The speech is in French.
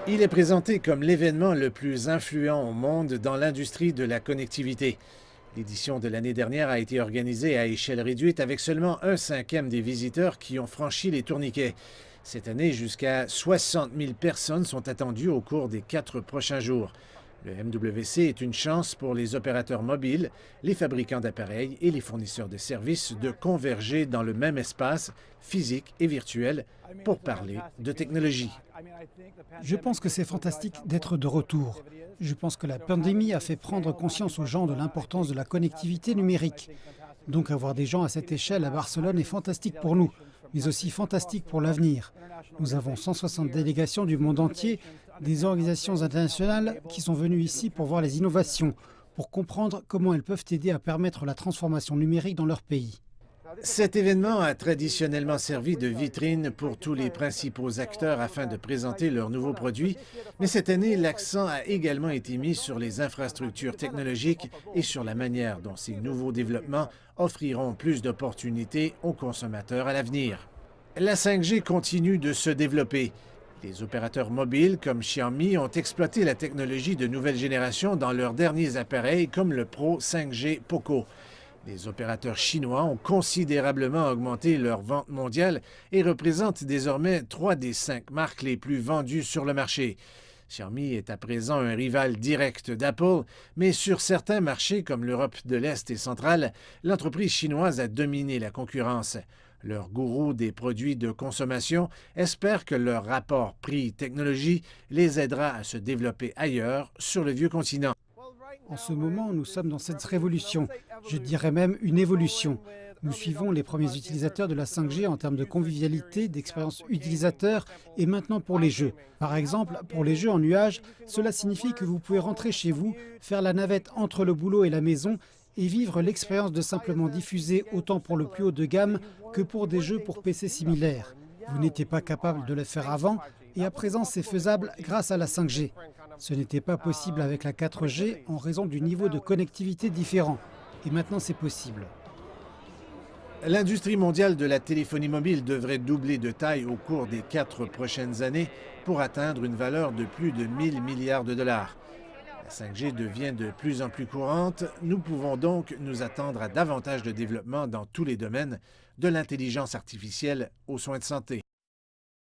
Il est présenté comme l'événement le plus influent au monde dans l'industrie de la connectivité. L'édition de l'année dernière a été organisée à échelle réduite avec seulement un cinquième des visiteurs qui ont franchi les tourniquets. Cette année, jusqu'à 60 000 personnes sont attendues au cours des 4 prochains jours. Le MWC est une chance pour les opérateurs mobiles, les fabricants d'appareils et les fournisseurs de services de converger dans le même espace physique et virtuel pour parler de technologie. Je pense que c'est fantastique d'être de retour. Je pense que la pandémie a fait prendre conscience aux gens de l'importance de la connectivité numérique. Donc avoir des gens à cette échelle à Barcelone est fantastique pour nous, mais aussi fantastique pour l'avenir. Nous avons 160 délégations du monde entier, des organisations internationales qui sont venues ici pour voir les innovations, pour comprendre comment elles peuvent aider à permettre la transformation numérique dans leur pays. Cet événement a traditionnellement servi de vitrine pour tous les principaux acteurs afin de présenter leurs nouveaux produits, mais cette année, l'accent a également été mis sur les infrastructures technologiques et sur la manière dont ces nouveaux développements offriront plus d'opportunités aux consommateurs à l'avenir. La 5G continue de se développer. Les opérateurs mobiles comme Xiaomi ont exploité la technologie de nouvelle génération dans leurs derniers appareils comme le Pro 5G Poco. Les opérateurs chinois ont considérablement augmenté leur vente mondiale et représentent désormais 3 des 5 marques les plus vendues sur le marché. Xiaomi est à présent un rival direct d'Apple, mais sur certains marchés comme l'Europe de l'Est et centrale, l'entreprise chinoise a dominé la concurrence. Leur gourou des produits de consommation espère que leur rapport prix-technologie les aidera à se développer ailleurs sur le vieux continent. En ce moment, nous sommes dans cette révolution, je dirais même une évolution. Nous suivons les premiers utilisateurs de la 5G en termes de convivialité, d'expérience utilisateur et maintenant pour les jeux. Par exemple, pour les jeux en nuage, cela signifie que vous pouvez rentrer chez vous, faire la navette entre le boulot et la maison et vivre l'expérience de simplement diffuser autant pour le plus haut de gamme que pour des jeux pour PC similaires. Vous n'étiez pas capable de le faire avant et à présent c'est faisable grâce à la 5G. Ce n'était pas possible avec la 4G en raison du niveau de connectivité différent. Et maintenant c'est possible. L'industrie mondiale de la téléphonie mobile devrait doubler de taille au cours des 4 prochaines années pour atteindre une valeur de plus de 1 000 milliards de dollars. La 5G devient de plus en plus courante. Nous pouvons donc nous attendre à davantage de développement dans tous les domaines, de l'intelligence artificielle aux soins de santé.